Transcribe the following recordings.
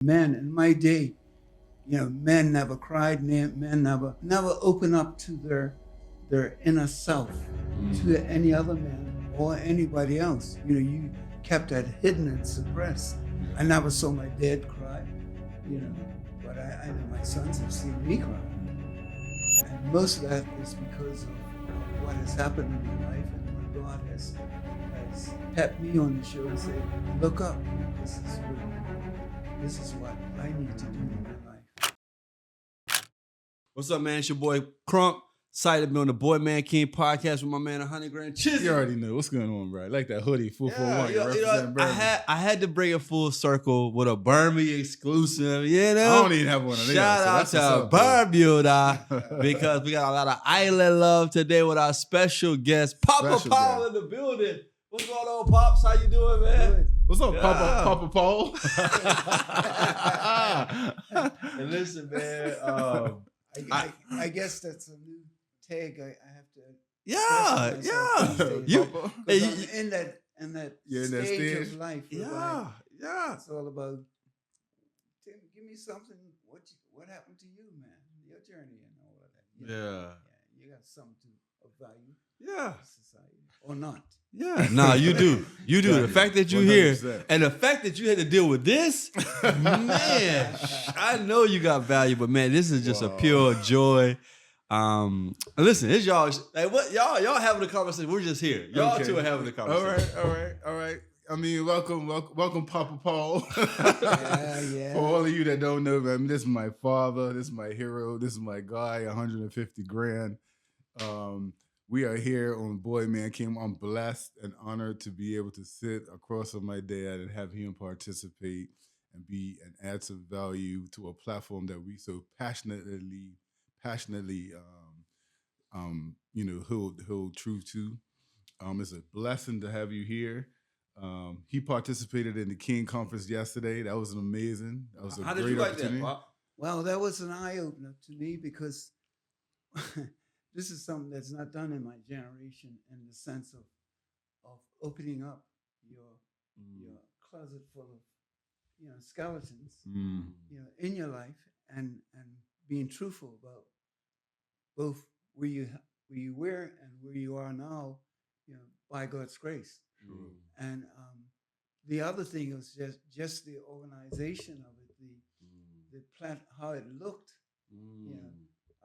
Men in my day, men never cried, men never open up to their inner self to any other man or anybody else. You kept that hidden and suppressed. I never saw my dad cry, but I know my sons have seen me cry. And most of that is because of what has happened in my life and when God has tapped me on the shoulder and said, look up, this is what I need to do in my life. What's up, man? It's your boy Crump. Excited to be on the Boy Man King podcast with my man 100 Grand Chizzy. You already know what's going on, bro. I like that hoodie, 441. I had to bring it full circle with a Bermuda exclusive. I don't even have one of these. Shout out to Bermuda because we got a lot of island love today with our special guest, Papa Paul in the building. What's going on, Pops? How you doing, man? Good. What's up, Papa Paul? And listen, man. I guess that's a new tag. I have to. Yeah. I'm in that stage of life. Yeah. It's all about. Tim, give me something. What happened to you, man? Your journey and all of that. Yeah. You got something of value. Yeah. Society or not? Yeah. Nah, you do. You do. The fact that you're here 100%. and the fact that you had to deal with this, man, I know you got value, but man, this is just a pure joy. Listen, it's y'all. Like, what y'all having a conversation? We're just here. Y'all two are having a conversation. All right. I mean, welcome, Papa Paul. Yeah. For all of you that don't know, man, this is my father. This is my hero. This is my guy. 150 grand. We are here on Boy Man King. I'm blessed and honored to be able to sit across from my dad and have him participate and be and add some value to a platform that we so passionately, hold true to. It's a blessing to have you here. He participated in the King Conference yesterday. That was amazing. That was a How great did you like opportunity. that, Pop? Well, that was an eye opener to me because this is something that's not done in my generation in the sense of opening up your closet full of skeletons in your life and being truthful about both where you were and where you are now, by God's grace. True. And the other thing was just the organization of it, the plant, how it looked.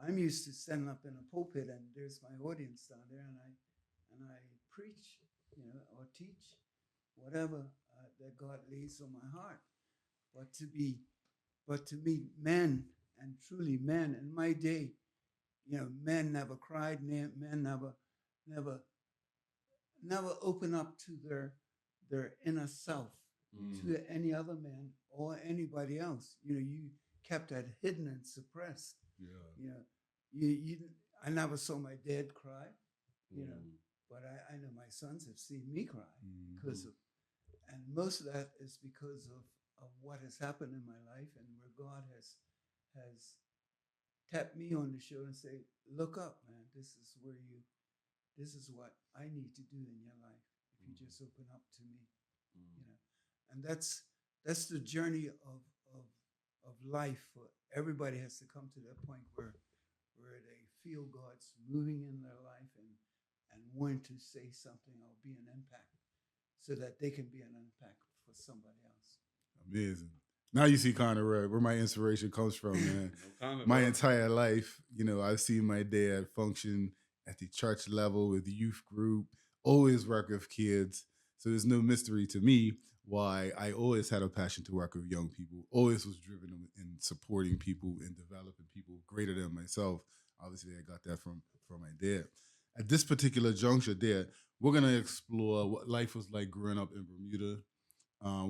I'm used to standing up in a pulpit and there's my audience down there, and I preach, or teach whatever that God lays on my heart. But to meet men and truly men in my day, men never cried, men never open up to their inner self to any other man or anybody else. You kept that hidden and suppressed. I never saw my dad cry, but I know my sons have seen me cry and most of that is because of what has happened in my life and where God has tapped me on the shoulder and say, look up, man, this is what I need to do in your life if you just open up to me, and that's the journey of life. For everybody has to come to that point where they feel God's moving in their life and want to say something or be an impact so that they can be an impact for somebody else. Amazing. Now you see kind of where my inspiration comes from, man. My entire life, I've seen my dad function at the church level with the youth group, always work with kids. So there's no mystery to me why I always had a passion to work with young people, always was driven in supporting people and developing people greater than myself. Obviously, I got that from my dad. At this particular juncture there, we're going to explore what life was like growing up in Bermuda.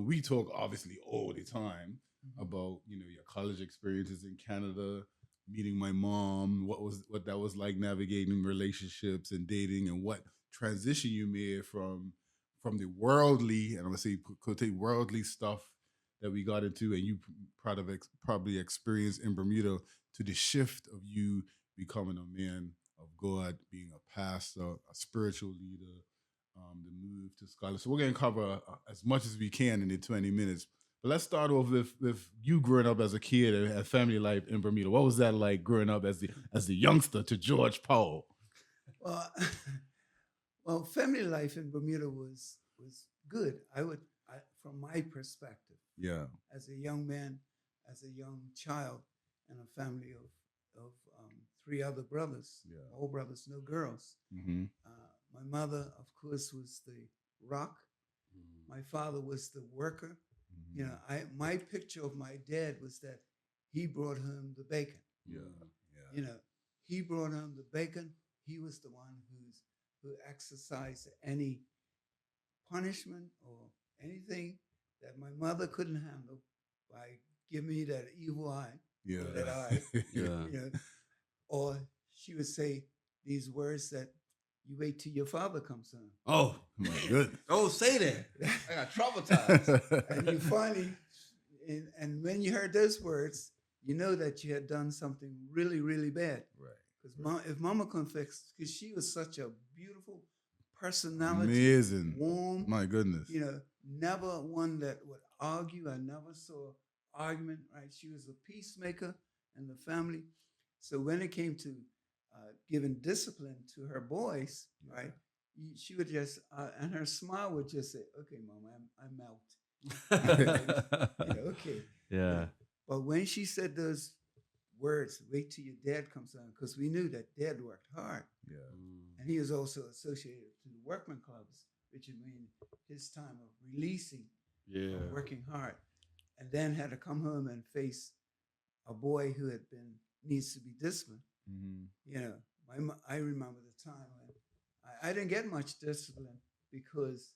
We talk obviously all the time about, your college experiences in Canada, meeting my mom, what that was like navigating relationships and dating, and what transition you made from the worldly, and I'm gonna say quote worldly stuff that we got into, and you probably experienced in Bermuda, to the shift of you becoming a man of God, being a pastor, a spiritual leader, the move to scholarship. So we're gonna cover as much as we can in the 20 minutes. But let's start off with you growing up as a kid and had family life in Bermuda. What was that like growing up as the youngster to George Paul? Well, well, family life in Bermuda was good. From my perspective, Yeah. as a young man, as a young child, and a family of 3 other brothers, all brothers, no girls. Mm-hmm. My mother, of course, was the rock. My father was the worker. Mm-hmm. You know, my picture of my dad was that he brought home the bacon. Yeah. You know, he brought home the bacon. He was the one who exercised any punishment or anything that my mother couldn't handle by giving me that evil eye. Yeah. That eye. Yeah. You know, or she would say these words that you wait till your father comes home. Oh, My goodness. don't say that. I got traumatized. And you finally, and when you heard those words, you know that you had done something really, really bad. Right. Because if Mama couldn't fix, because she was such a beautiful personality, Amazing. warm. My goodness. You know, never one that would argue. I never saw argument. Right? She was a peacemaker in the family. So when it came to giving discipline to her boys, right, she would just, and her smile would just say, "Okay, Mama, I'm out." Okay. Yeah. But when she said those words, "Wait till your dad comes home," because we knew that Dad worked hard, Yeah. and he was also associated to the workman clubs, which would mean his time of releasing, working hard, and then had to come home and face a boy who had been needs to be disciplined. Mm-hmm. You know, I remember the time when I didn't get much discipline because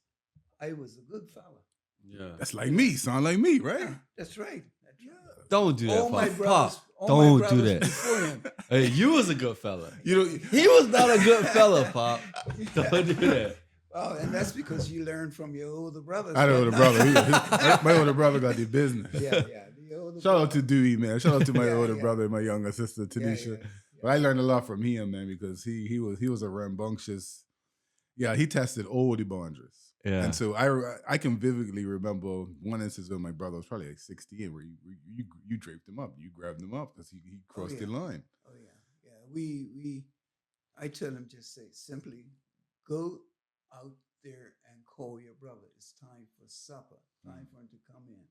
I was a good fella. Yeah. That's like me. Sound like me, right? Yeah, that's right. That's right. Don't do that, All my Pop. brothers, Pop, all don't my do brothers that. before him. Hey, you was a good fella. You know, He was not a good fella, Pop. Don't do that. Oh, and that's because you learned from your older brothers. I know the brother. My older brother got the business. Yeah. The older Shout out to Dewey, man. Shout out to my Yeah, older yeah. brother and my younger sister, Tanisha. But I learned a lot from him, man, because he was a rambunctious. Yeah, he tested all the boundaries. Yeah. And so I can vividly remember one instance when my brother was probably like 16, where you draped him up, you grabbed him up because he crossed the line. Oh yeah. I tell him just say simply, go out there and call your brother. It's time for supper. Time for him to come in.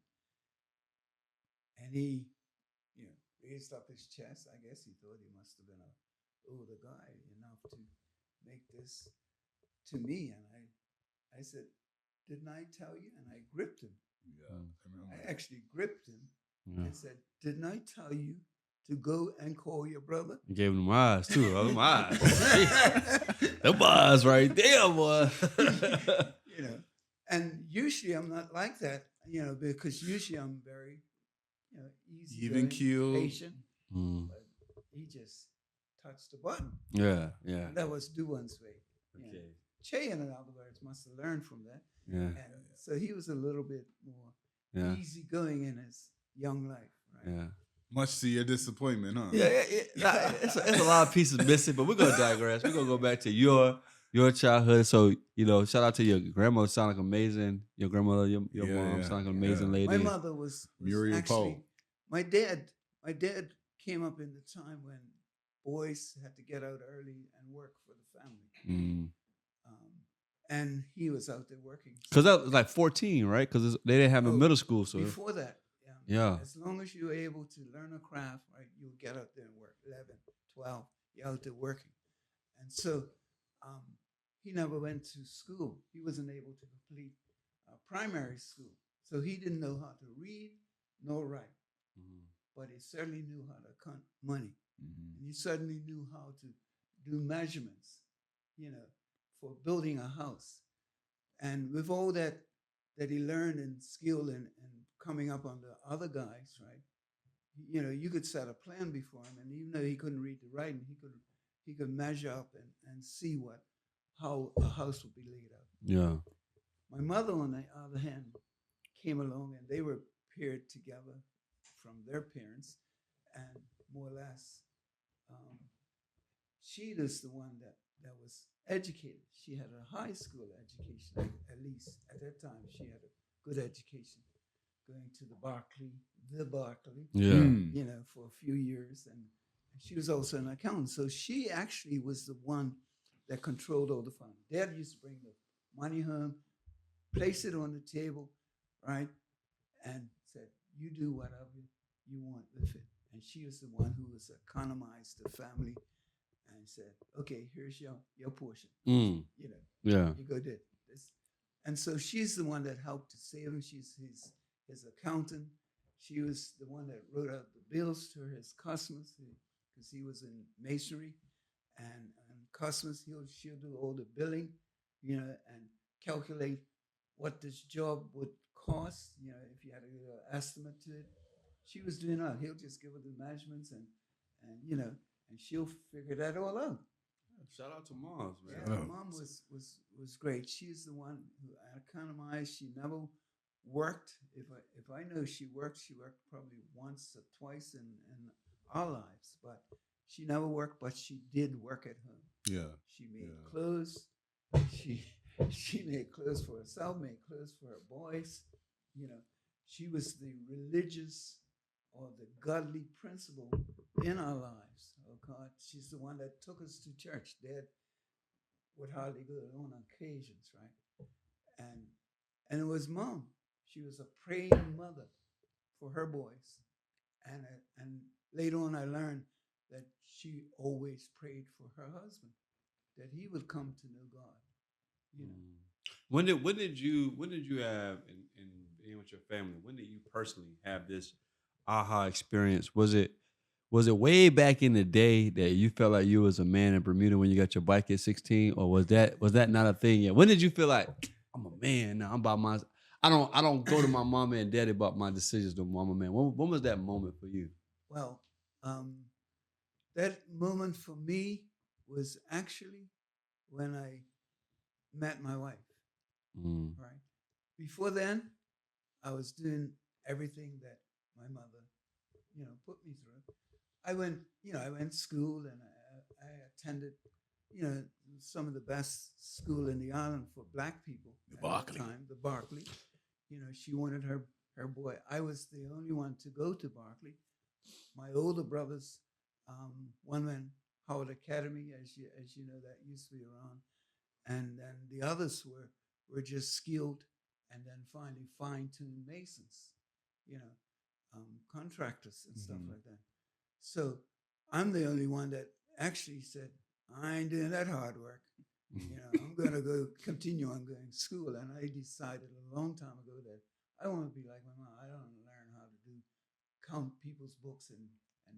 And he, raised up his chest. I guess he thought he must have been an older guy enough to make this to me. And I said, "Didn't I tell you?" And I gripped him. Yeah. I actually gripped him and said, "Didn't I tell you to go and call your brother?" You gave him them eyes, too. Them eyes. Them eyes right there, boy. And usually I'm not like that, because usually I'm very, easy, Even keeled, patient. But he just touched the button. Yeah. And that was Duan's way. Okay. Che, in other words, must have learned from that. Yeah. And so he was a little bit more easygoing in his young life. Right? Yeah. Much to your disappointment, huh? Yeah. Nah, it's a lot of pieces missing, but we're going to digress. We're going to go back to your childhood. So, shout out to your grandmother. Sound like amazing. Your grandmother, your mom sound like an amazing lady. My mother was Muriel actually, Poe. my dad came up in the time when boys had to get out early and work for the family. And he was out there working. Because that was like 14, right? Because they didn't have no middle school. So before that, yeah. As long as you were able to learn a craft, right, you'll get out there and work. 11, 12, you're out there working. And so he never went to school. He wasn't able to complete primary school. So he didn't know how to read nor write. But he certainly knew how to count money. And he certainly knew how to do measurements, for building a house. And with all that he learned and skill and coming up on the other guys, right? You could set a plan before him, and even though he couldn't read the writing, he could measure up and see how a house would be laid out. Yeah. My mother, on the other hand, came along, and they were paired together from their parents, and more or less, she was the one that was educated. She had a high school education, at least at that time. She had a good education going to the Barclay, Yeah. you know, for a few years. And she was also an accountant. So she actually was the one that controlled all the funds. Dad used to bring the money home, place it on the table, right? And said, you do whatever you want with it. And she was the one who was economized the family and said, okay, here's your portion. Mm. You know, Yeah. you go do this. And so she's the one that helped to save him. She's his accountant. She was the one that wrote out the bills to his customers because he was in masonry. And customers, she'll do all the billing, you know, and calculate what this job would cost, you know, if you had an estimate to it. She was doing that. He'll just give her the measurements and you know, and she'll figure that all out. Shout out to moms, man. Yeah, mom was great. She's the one who economized. She never worked. If I know she worked probably once or twice in our lives, but she never worked, but she did work at home. Yeah. She made clothes. She made clothes for herself, made clothes for her boys. You know, she was the religious or the godly principle in our lives. Oh God, she's the one that took us to church. Dad would hardly go on occasions, right? And it was mom. She was a praying mother for her boys. And later on I learned that she always prayed for her husband, that he would come to know God. You know. When did you have in being with your family? When did you personally have this aha experience? Was it way back in the day that you felt like you was a man in Bermuda when you got your bike at 16, or was that not a thing yet? When did you feel like I'm a man now? I'm about my. I don't go to my mama and daddy about my decisions no more. I'm a man. When was that moment for you? Well, that moment for me was actually when I met my wife. Right. Before then, I was doing everything that my mother, you know, put me through. I went to school and I attended, you know, some of the best school in the island for black people at that time, the Berkeley. You know, she wanted her boy. I was the only one to go to Berkeley. My older brothers, one went Howard Academy, as you know, that used to be around, and then the others were just skilled, and then finally fine-tuned masons, you know, contractors and stuff like that. So I'm the only one that actually said, I ain't doing that hard work. You know, I'm going to go continue on going to school. And I decided a long time ago that I want to be like my mom. I don't learn how to count people's books and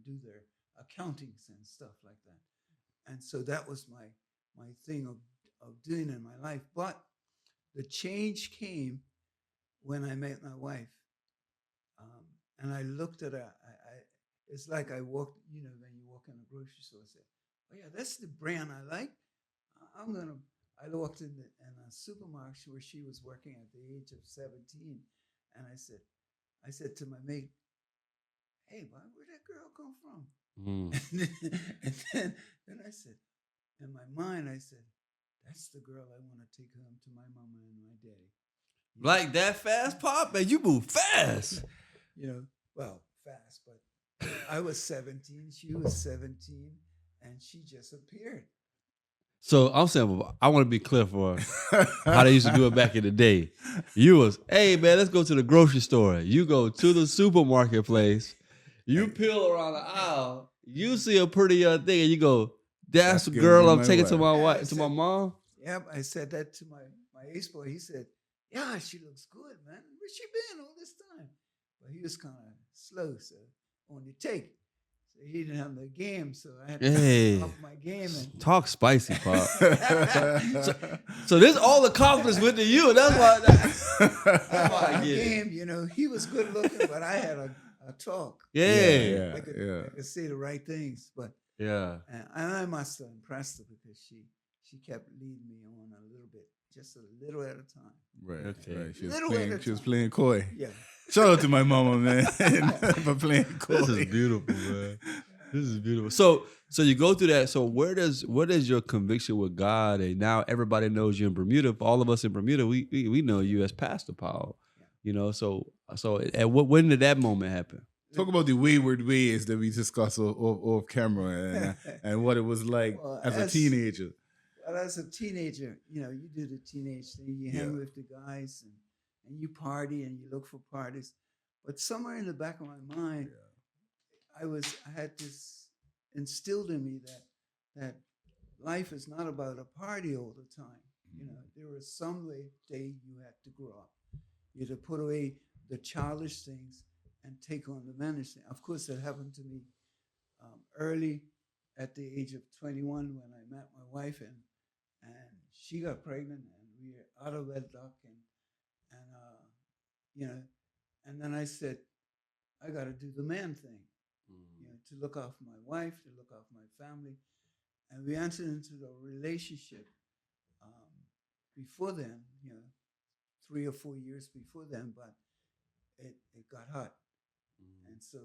do their accountings and stuff like that. And so that was my thing of doing in my life. But the change came when I met my wife. And I looked at her. It's like I walked, you know, when you walk in a grocery store, I said, oh yeah, that's the brand I like. I walked in a supermarket where she was working at the age of 17. And I said to my mate, hey, where'd that girl come from? And then I said, in my mind, I said, that's the girl I want to take home to my mama and my daddy. You like know? that fast, Pop? Man, you move fast. You know, well, fast, but I was 17, she was 17, and she just appeared. So I'm saying, I want to be clear for how they used to do it back in the day. You was, hey man, let's go to the grocery store. You go to the supermarket place. You peel around the aisle. You see a pretty young thing, and you go, "That's the girl I'm taking to my wife, to my mom." Yep, I said that to my ace boy. He said, "Yeah, she looks good, man. Where's she been all this time?" But he was kind of slow, so on the take. So he didn't have no game, so I had to up my game. And talk spicy, Pop. so this all the confidence went to you. That's why I get game. You know, he was good looking, but I had a talk. Yeah. I could say the right things, but and I must have impressed her because she kept leading me on a little bit, just a little at a time. Right. Okay. Right. She was playing coy. Yeah. Shout out to my mama, man, for playing coy. This is beautiful, man. This is beautiful. So you go through that. So where does your conviction with God? And now everybody knows you in Bermuda. For all of us in Bermuda, we know you as Pastor Paul. Yeah. You know, so So when did that moment happen? Talk about the wayward ways that we discussed off camera and what it was like Well, as a teenager. Well, as a teenager, you know, you do the teenage thing. You hang with the guys and you party and you look for parties. But somewhere in the back of my mind, I had this instilled in me that life is not about a party all the time. You know, there was some day you had to grow up. You had to put away the childish things and take on the managed thing. Of course, that happened to me early at the age of 21 when I met my wife, and she got pregnant, and we were out of wedlock, and you know, and then I said, I got to do the man thing, you know, to look after my wife, to look after my family, and we entered into the relationship before then, you know, 3 or 4 years before then, but it got hot, and so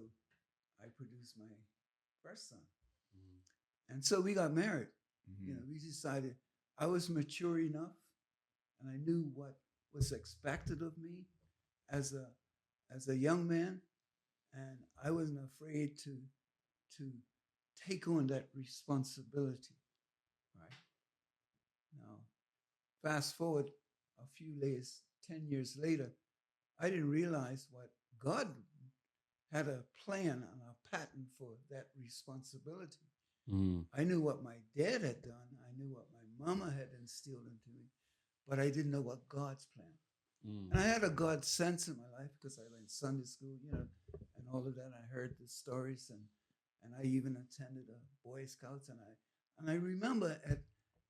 I produced my first son, and so we got married. You know, we decided I was mature enough, and I knew what was expected of me as a young man, and I wasn't afraid to take on that responsibility. Right now, fast forward a few years, 10 years later, I didn't realize what God had a plan and a pattern for that responsibility. I knew what my dad had done. I knew what my mama had instilled into me, but I didn't know what God's plan. And I had a God sense in my life because I went to Sunday school, you know, and all of that. I heard the stories, and I even attended a Boy Scouts, and I remember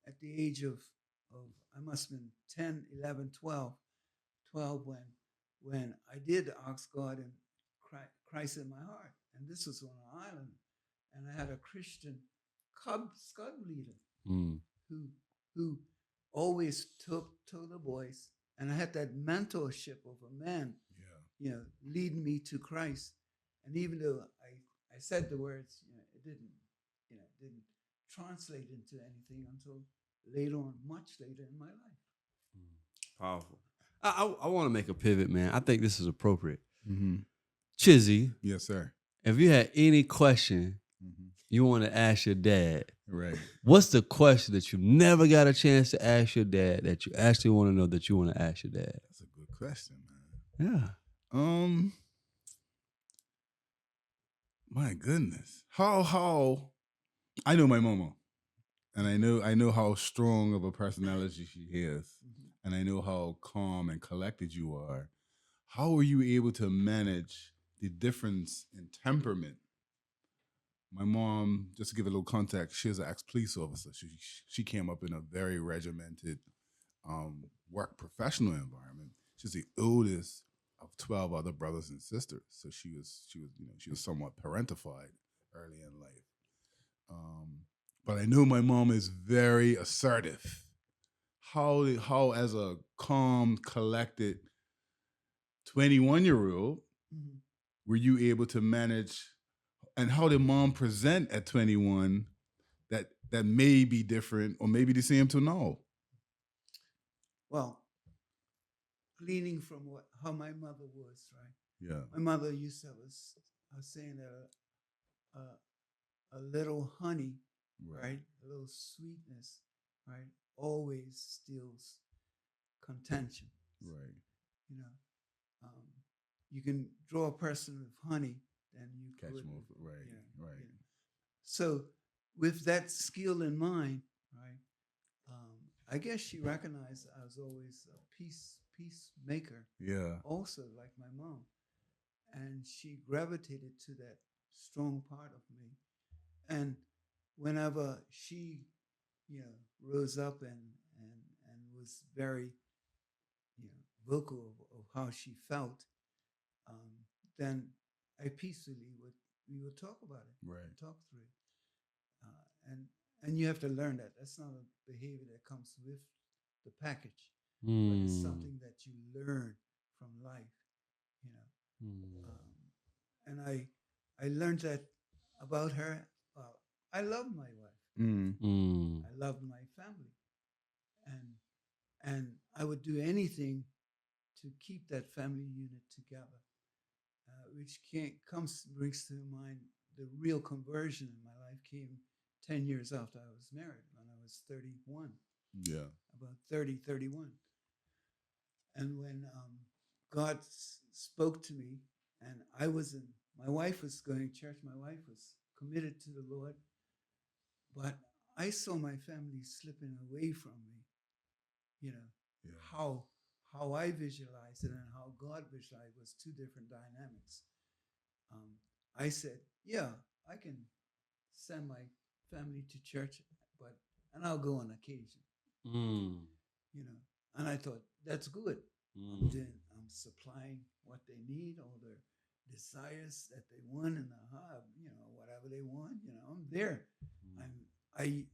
at the age of I must have been 10, 11, 12 when I did ask God and Christ in my heart. And this was on an island, and I had a Christian Scout leader who always told the boys, and I had that mentorship of a man, you know, leading me to Christ. And even though I said the words, you know, it didn't translate into anything until later on, much later in my life. Powerful. I want to make a pivot, man. I think this is appropriate. Mm-hmm. Chizzy. Yes, sir. If you had any question you want to ask your dad, right? What's the question that you never got a chance to ask your dad that you actually want to know that you want to ask your dad? That's a good question, man. Yeah. My goodness. How I know my mama. And I know how strong of a personality she has. And I know how calm and collected you are. How were you able to manage the difference in temperament? My mom, just to give a little context, she was an ex-police officer. She came up in a very regimented work professional environment. She's the oldest of 12 other brothers and sisters. So she was somewhat parentified early in life. But I know my mom is very assertive. How as a calm, collected 21-year-old were you able to manage, and how did mom present at 21 that may be different or maybe the same to now? Well, gleaning from how my mother was, right? Yeah. My mother used to have a saying that a little honey, right? A little sweetness, right? Always steals contention. Right. You know, you can draw a person with honey, then you catch could, more. Right. You know, right. You know. So, with that skill in mind, right? I guess she recognized I was always a peacemaker. Yeah. Also, like my mom, and she gravitated to that strong part of me. And whenever she, you know, rose up and was very, you know, vocal of how she felt, then I peacefully we would talk about it, right? Talk through it, and you have to learn that. That's not a behavior that comes with the package, but it's something that you learn from life, you know. And I learned that about her. I love my wife. I loved my family, and I would do anything to keep that family unit together. which brings to mind the real conversion in my life came 10 years after I was married, when I was 31. Yeah. About 30, 31. And when God spoke to me, and my wife was going to church, my wife was committed to the Lord, but I saw my family slipping away from me. You know, Yeah. how I visualized it and how God visualized was two different dynamics. I said, yeah, I can send my family to church, and I'll go on occasion. You know, and I thought, that's good. I'm supplying what they need, all their desires that they want and whatever they want, I'm there. I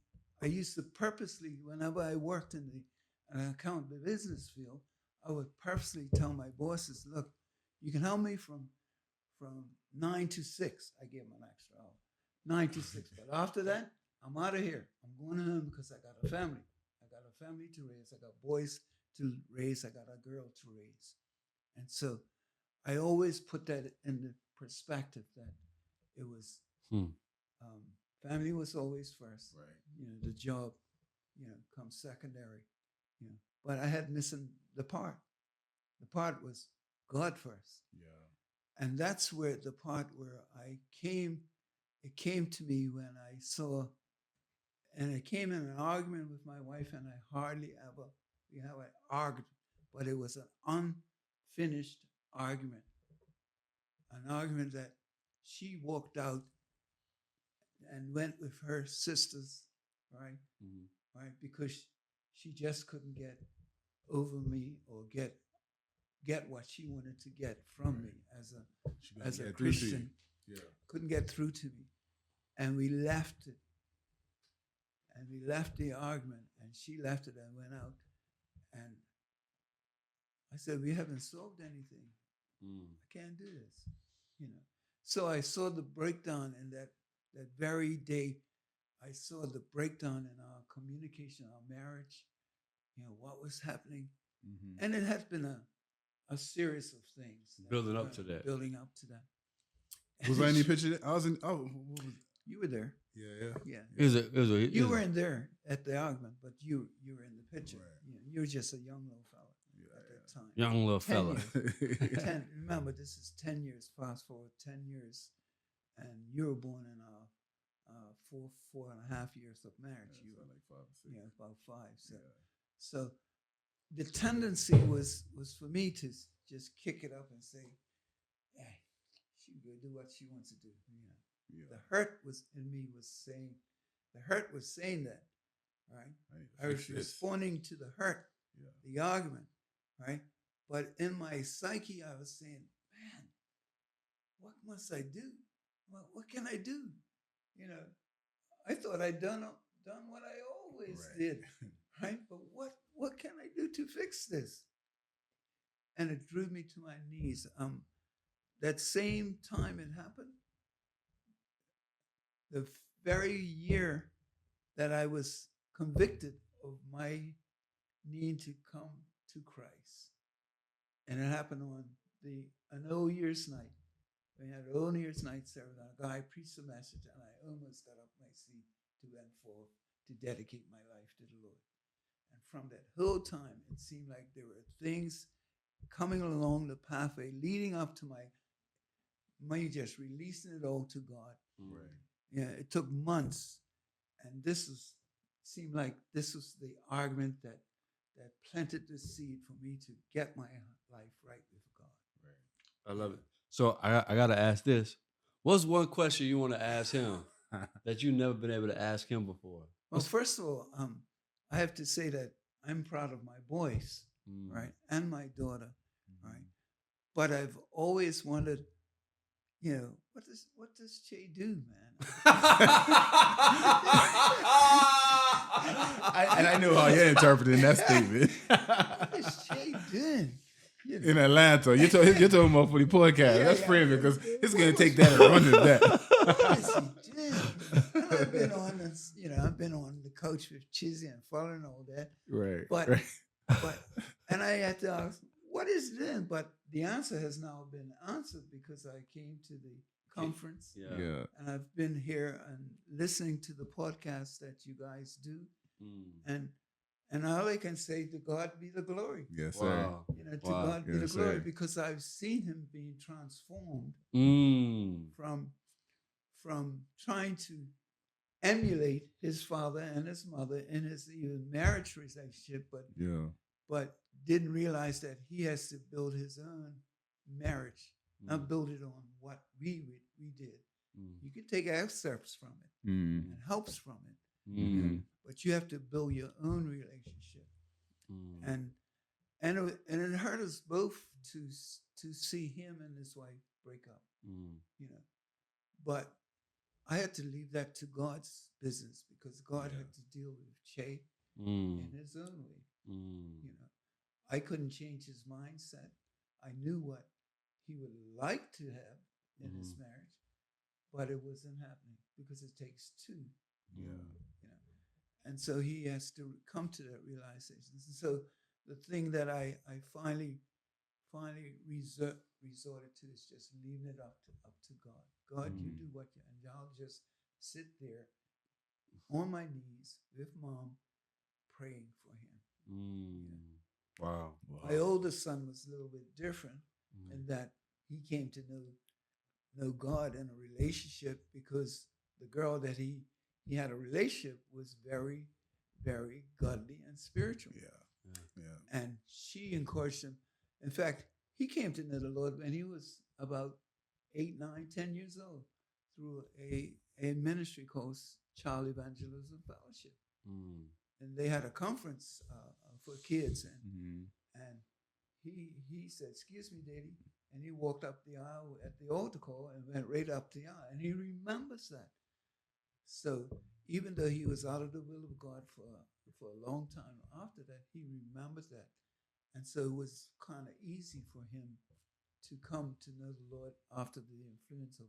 used to purposely, whenever I worked in the business field, I would purposely tell my bosses, look, you can help me from 9 to 6. I give them an extra hour, 9 to 6. But after that, I'm out of here. I'm going home because I got a family. I got a family to raise. I got boys to raise. I got a girl to raise. And so I always put that in the perspective that it was family was always first. Right. The job, comes secondary. But I had missing the part. The part was God first. Yeah. And that's where the part where it came to me when I saw, and it came in an argument with my wife, and I hardly ever, argued, but it was an unfinished argument. An argument that she walked out and went with her sisters, right? Mm-hmm. Right? Because she just couldn't get over me or get what she wanted to get from me as a Christian. Yeah. Couldn't get through to me. And we left it. And we left the argument, and she left it and went out. And I said, we haven't solved anything. I can't do this. So I saw the breakdown in that very day. I saw the breakdown in our communication, our marriage, what was happening. Mm-hmm. And it has been a series of things. Building up to that. Was there any picture? I was in, you were there. Yeah. You weren't there at the argument, but you were in the picture. Right. You were just a young little fella at that time. Young little fella. 10, remember, this is 10 years. Fast forward 10 years, and you were born in 4.5 years of marriage. Yeah, you were like 5 or 6. Yeah, about 5. So the tendency was for me to just kick it up and say, "Hey, she will do what she wants to do." Yeah. The hurt was in me was saying that, right? I was responding to the hurt, the argument, right? But in my psyche, I was saying, "Man, what must I do? What can I do?" I thought I'd done what I always did, right? But what can I do to fix this? And it drew me to my knees. That same time it happened, the very year that I was convicted of my need to come to Christ. And it happened on an Old Year's night. We had an Old Year's night service. A guy preached a message, and I almost got up my seat to went forth to dedicate my life to the Lord. And from that whole time, it seemed like there were things coming along the pathway leading up to me just releasing it all to God. Right. Yeah, it took months, and seemed like this was the argument that planted the seed for me to get my life right with God. Right. I love it. So I got to ask this. What's one question you want to ask him that you've never been able to ask him before? Well, first of all, I have to say that I'm proud of my boys, right, and my daughter, right. But I've always wondered, what does Che do, man? I know how you're interpreting that statement. What is Che doing? In Atlanta, you're talking about for the podcast. That's framing because it's going to take that and run to that. What is he doing? I've been on this, I've been on the coach with Chizzy and following all that. Right. But and I had to ask, what is it then? But the answer has now been answered because I came to the conference. Yeah. And I've been here and listening to the podcast that you guys do. And all I can say, to God be the glory. Yes, sir. Wow. You know, to God be the Yes, glory, sir. because I've seen him being transformed from trying to emulate his father and his mother in his even marriage relationship, but didn't realize that he has to build his own marriage, not build it on what we did. You can take excerpts from it and helps from it, you know, but you have to build your own relationship. And it hurt us both to see him and his wife break up, you know. But I had to leave that to God's business, because God had to deal with Che in his own way. You know, I couldn't change his mindset. I knew what he would like to have in his marriage, but it wasn't happening because it takes two. Yeah. You know, and so he has to come to that realization. And so the thing that I finally resorted to is just leaving it up to God. God, you do what you, and I'll just sit there on my knees with Mom, praying for him. Wow. My oldest son was a little bit different in that he came to know God in a relationship, because the girl that he had a relationship was very, very godly and spiritual. Yeah. And she encouraged him. In fact, he came to know the Lord when he was about 8, 9, 10 years old through a ministry called Child Evangelism Fellowship. And they had a conference for kids. And he said, "Excuse me, Daddy." And he walked up the aisle at the altar call and went right up the aisle. And he remembers that. So even though he was out of the will of God for a long time after that, he remembers that. And so it was kind of easy for him to come to know the Lord after the influence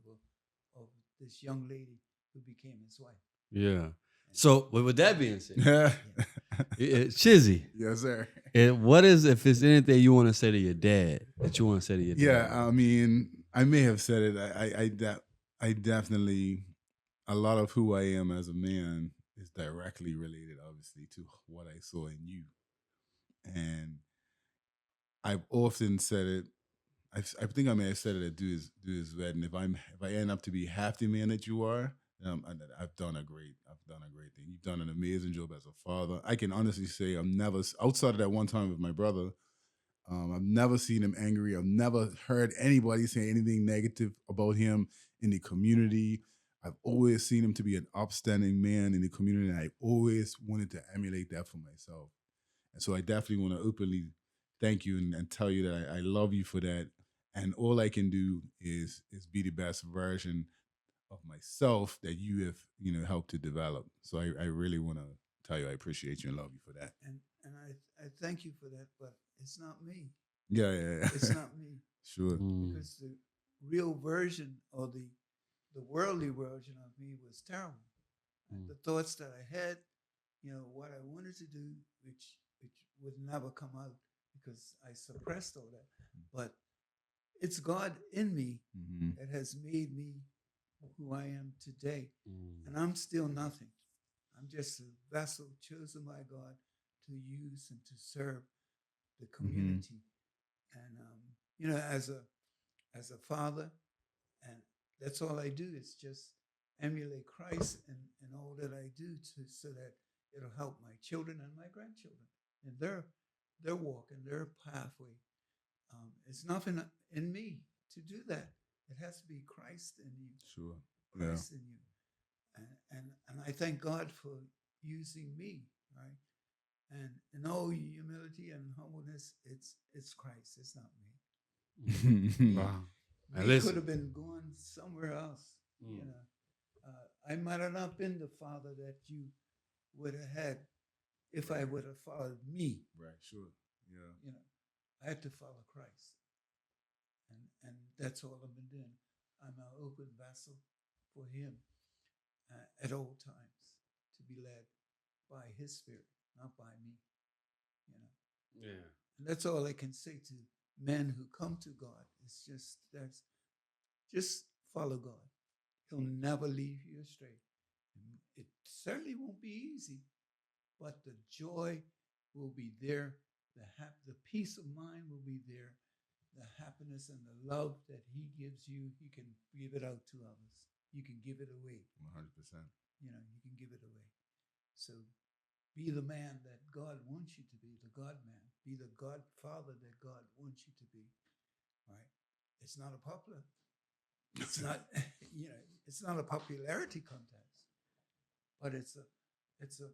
of this young lady who became his wife. Yeah. So with that being said, Yeah. Chizzy. Yes, sir. What is, if there's anything you want to say to your dad that you want to say to your dad? Yeah, I mean, I may have said it. I definitely, a lot of who I am as a man is directly related, obviously, to what I saw in you. And I've often said it. I think I may have said it at Do His Wedding. If I end up to be half the man that you are, I've done a great thing. You've done an amazing job as a father. I can honestly say I'm never, outside of that one time with my brother, I've never seen him angry. I've never heard anybody say anything negative about him in the community. I've always seen him to be an upstanding man in the community, and I always wanted to emulate that for myself. And so I definitely want to openly thank you and tell you that I love you for that. And all I can do is be the best version of myself that you have, helped to develop. So I really want to tell you I appreciate you and love you for that. And I thank you for that, but it's not me. Yeah. It's not me. Sure. Because the real version, or the worldly version of me, was terrible. The thoughts that I had, what I wanted to do, which would never come out because I suppressed all that. But it's God in me that has made me who I am today. And I'm still nothing. I'm just a vessel chosen by God to use and to serve the community. And as a father, and that's all I do is just emulate Christ in all that I do, so that it'll help my children and my grandchildren in their walk and their pathway. It's nothing in me to do that. It has to be Christ in you. Sure. Christ in you. And I thank God for using me, right? And in all humility and humbleness, it's Christ. It's not me. Wow. Me could have been going somewhere else. I might have not been the father that you would have had if I would have followed me. Right. Sure. Yeah. I had to follow Christ, and that's all I've been doing. I'm an open vessel for Him at all times, to be led by His Spirit, not by me. Yeah. And that's all I can say to men who come to God. It's just follow God. He'll never leave you astray. It certainly won't be easy, but the joy will be there. The peace of mind will be there. The happiness and the love that he gives you, he can give it out to others. You can give it away. 100%. You can give it away. So be the man that God wants you to be, the God man. Be the God father that God wants you to be. All right? It's not a popular. It's not, it's not a popularity contest, but it's a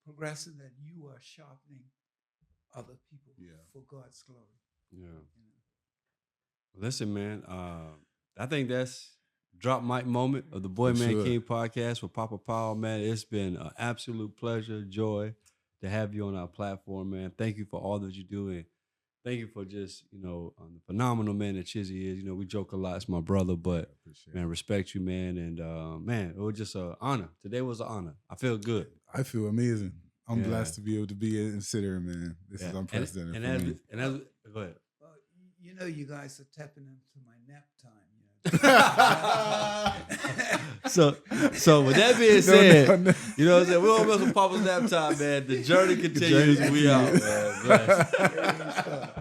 progression that you are sharpening other people for God's glory. Yeah. Listen, man, I think that's drop mic moment of the Boy Man King podcast with Papa Powell, man. It's been an absolute pleasure, joy to have you on our platform, man. Thank you for all that you do, and thank you for just, the phenomenal man that Chizzy is. We joke a lot. It's my brother, but man, respect you, man. And man, it was just an honor. Today was an honor. I feel good. I feel amazing. I'm blessed to be able to be in Consider, man. This is unprecedented for me. Go ahead. Well, you guys are tapping into my nap time. So with that being said, you know what I'm saying? We don't mess with Papa's nap time, man. The journey continues. We out, man. Bless.